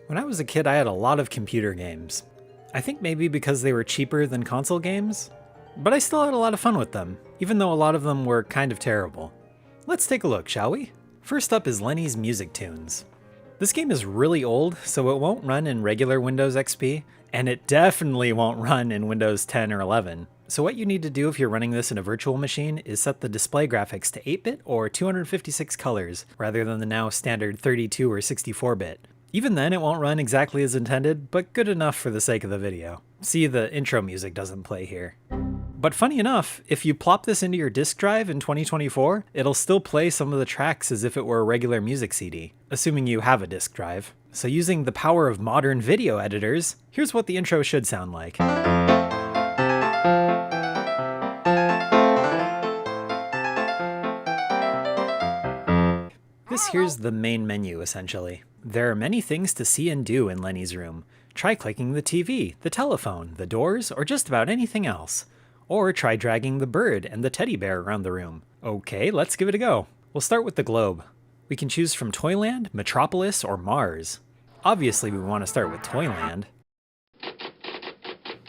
When I was a kid, I had a lot of computer games. I think maybe because they were cheaper than console games, but I still had a lot of fun with them, even though a lot of them were kind of terrible. Let's take a look, shall we? First up is Lenny's Music Tunes. This game is really old, so it won't run in regular Windows XP, and it definitely won't run in Windows 10 or 11. So what you need to do if you're running this in a virtual machine is set the display graphics to 8-bit or 256 colors, rather than the now standard 32 or 64-bit. Even then, it won't run exactly as intended, but good enough for the sake of the video. See, the intro music doesn't play here. But funny enough, if you plop this into your disk drive in 2024, it'll still play some of the tracks as if it were a regular music CD, assuming you have a disk drive. So using the power of modern video editors, here's what the intro should sound like. This here's the main menu, essentially. There are many things to see and do in Lenny's room. Try clicking the TV, the telephone, the doors, or just about anything else. Or try dragging the bird and the teddy bear around the room. Okay, let's give it a go. We'll start with the globe. We can choose from Toyland, Metropolis, or Mars. Obviously we want to start with Toyland.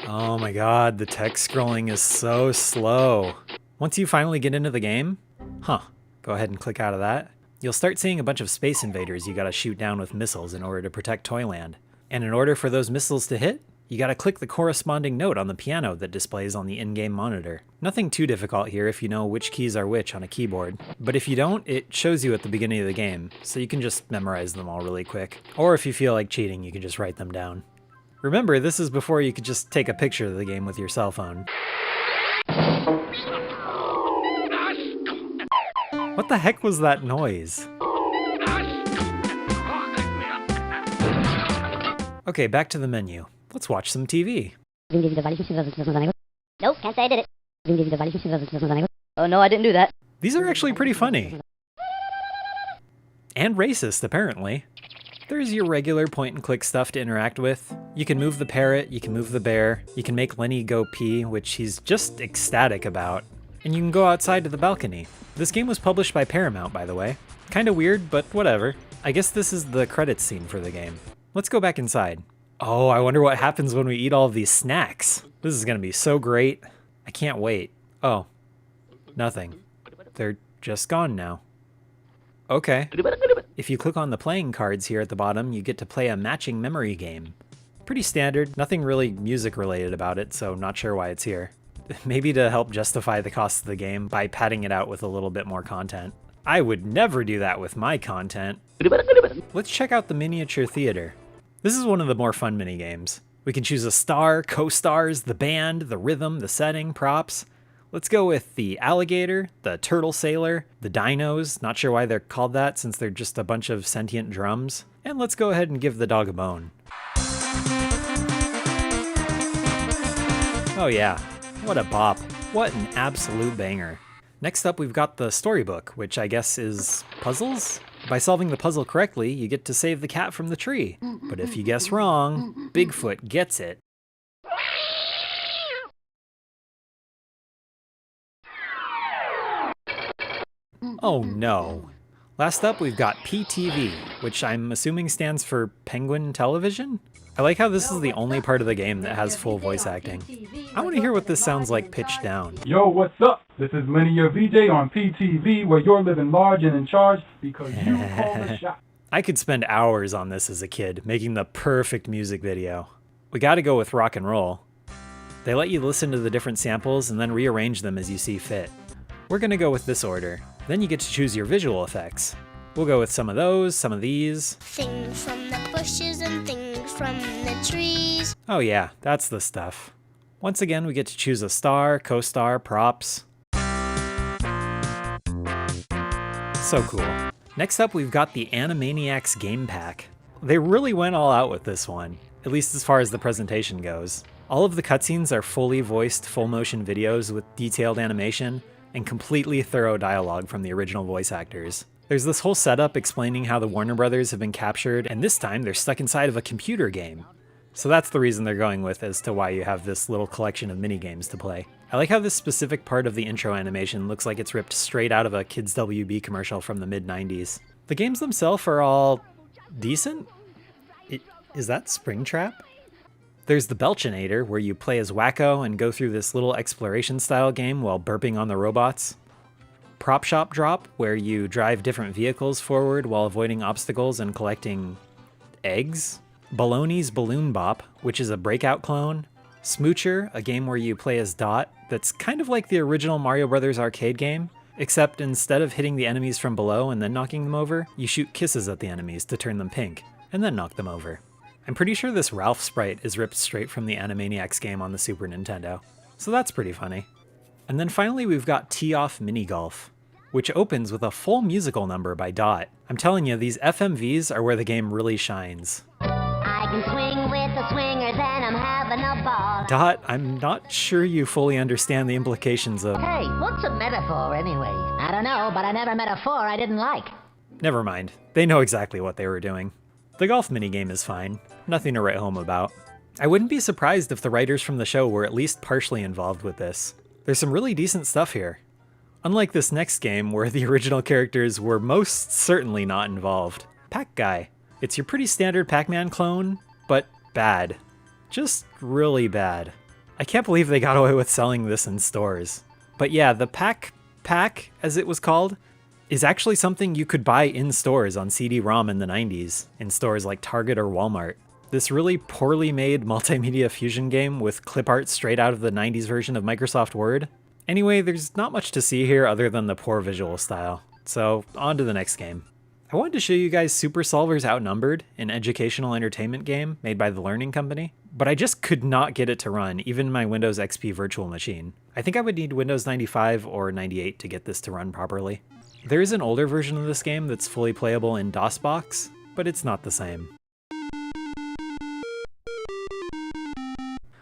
Oh my god, the text scrolling is so slow. Once you finally get into the game, go ahead and click out of that. You'll start seeing a bunch of space invaders you gotta shoot down with missiles in order to protect Toyland. And in order for those missiles to hit, you gotta click the corresponding note on the piano that displays on the in-game monitor. Nothing too difficult here if you know which keys are which on a keyboard. But if you don't, it shows you at the beginning of the game, so you can just memorize them all really quick. Or if you feel like cheating, you can just write them down. Remember, this is before you could just take a picture of the game with your cell phone. What the heck was that noise? Okay, back to the menu. Let's watch some TV. Nope, can't say I did it. Oh no, I didn't do that. These are actually pretty funny. And racist, apparently. There's your regular point-and-click stuff to interact with. You can move the parrot, you can move the bear, you can make Lenny go pee, which he's just ecstatic about. And you can go outside to the balcony. This game was published by Paramount, by the way. Kinda weird, but whatever. I guess this is the credits scene for the game. Let's go back inside. Oh, I wonder what happens when we eat all of these snacks. This is gonna be so great. I can't wait. Oh, nothing. They're just gone now. Okay. If you click on the playing cards here at the bottom, you get to play a matching memory game. Pretty standard, nothing really music related about it, so not sure why it's here. Maybe to help justify the cost of the game by padding it out with a little bit more content. I would never do that with my content. Let's check out the miniature theater. This is one of the more fun minigames. We can choose a star, co-stars, the band, the rhythm, the setting, props. Let's go with the alligator, the turtle sailor, the dinos, not sure why they're called that since they're just a bunch of sentient drums. And let's go ahead and give the dog a bone. Oh yeah. What a bop. What an absolute banger. Next up we've got the storybook, which I guess is puzzles? By solving the puzzle correctly, you get to save the cat from the tree. But if you guess wrong, Bigfoot gets it. Oh no. Last up we've got PTV, which I'm assuming stands for Penguin Television? I like how this is the only part of the game that has full voice acting. I want to hear what this sounds like pitched down. Yo, what's up? This is Lenny, your VJ on PTV, where you're living large and in charge because you call the shot. I could spend hours on this as a kid, making the perfect music video. We gotta go with rock and roll. They let you listen to the different samples and then rearrange them as you see fit. We're gonna go with this order. Then you get to choose your visual effects. We'll go with some of those, some of these. Things from the bushes and things from the trees. Oh yeah, that's the stuff. Once again, we get to choose a star, co-star, props. So cool. Next up, we've got the Animaniacs game pack. They really went all out with this one, at least as far as the presentation goes. All of the cutscenes are fully voiced full-motion videos with detailed animation and completely thorough dialogue from the original voice actors. There's this whole setup explaining how the Warner Brothers have been captured, and this time they're stuck inside of a computer game. So that's the reason they're going with as to why you have this little collection of minigames to play. I like how this specific part of the intro animation looks like it's ripped straight out of a Kids WB commercial from the mid-90s. The games themselves are all decent? Is that Springtrap? There's the Belchinator, where you play as Wacko and go through this little exploration-style game while burping on the robots. Prop Shop Drop, where you drive different vehicles forward while avoiding obstacles and collecting eggs. Baloney's Balloon Bop, which is a Breakout clone. Smoocher, a game where you play as Dot that's kind of like the original Mario Bros. Arcade game, except instead of hitting the enemies from below and then knocking them over, you shoot kisses at the enemies to turn them pink, and then knock them over. I'm pretty sure this Ralph sprite is ripped straight from the Animaniacs game on the Super Nintendo, so that's pretty funny. And then finally we've got Tee Off Mini Golf, which opens with a full musical number by Dot. I'm telling you, these FMVs are where the game really shines. I can swing with the swingers and I'm having a ball. Dot, I'm not sure you fully understand the implications of... Hey, what's a metaphor anyway? I don't know, but I never met a four I didn't like. Never mind, they know exactly what they were doing. The golf minigame is fine, nothing to write home about. I wouldn't be surprised if the writers from the show were at least partially involved with this. There's some really decent stuff here. Unlike this next game, where the original characters were most certainly not involved. Pac Guy. It's your pretty standard Pac-Man clone, but bad. Just really bad. I can't believe they got away with selling this in stores. But yeah, the Pac, as it was called, is actually something you could buy in stores on CD-ROM in the 90s, in stores like Target or Walmart. This really poorly made multimedia fusion game with clip art straight out of the 90s version of Microsoft Word. Anyway, there's not much to see here other than the poor visual style, so on to the next game. I wanted to show you guys Super Solver's Outnumbered, an educational entertainment game made by the Learning Company, but I just could not get it to run, even my Windows XP virtual machine. I think I would need Windows 95 or 98 to get this to run properly. There is an older version of this game that's fully playable in DOSBox, but it's not the same.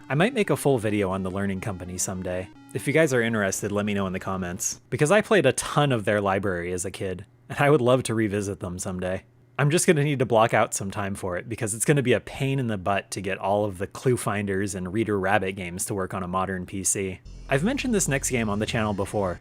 I might make a full video on the Learning Company someday. If you guys are interested, let me know in the comments, because I played a ton of their library as a kid, and I would love to revisit them someday. I'm just going to need to block out some time for it, because it's going to be a pain in the butt to get all of the Clue Finders and Reader Rabbit games to work on a modern PC. I've mentioned this next game on the channel before,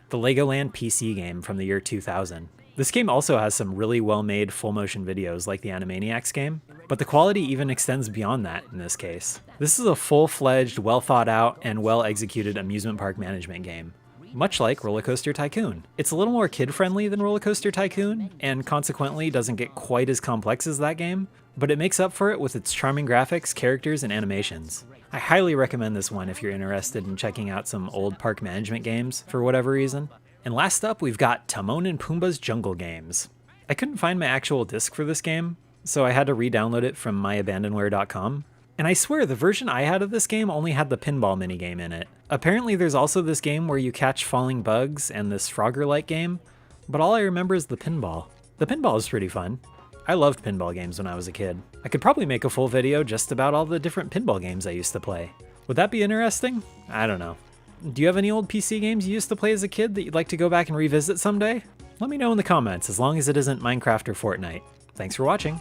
the Legoland PC game from the year 2000. This game also has some really well-made full-motion videos like the Animaniacs game, but the quality even extends beyond that in this case. This is a full-fledged, well-thought-out, and well-executed amusement park management game, much like Roller Coaster Tycoon. It's a little more kid-friendly than Roller Coaster Tycoon, and consequently doesn't get quite as complex as that game, but it makes up for it with its charming graphics, characters, and animations. I highly recommend this one if you're interested in checking out some old park management games for whatever reason. And last up, we've got Timon and Pumbaa's Jungle Games. I couldn't find my actual disc for this game, so I had to re-download it from myabandonware.com. And I swear, the version I had of this game only had the pinball minigame in it. Apparently there's also this game where you catch falling bugs and this Frogger-like game, but all I remember is the pinball. The pinball is pretty fun. I loved pinball games when I was a kid. I could probably make a full video just about all the different pinball games I used to play. Would that be interesting? I don't know. Do you have any old PC games you used to play as a kid that you'd like to go back and revisit someday? Let me know in the comments, as long as it isn't Minecraft or Fortnite. Thanks for watching.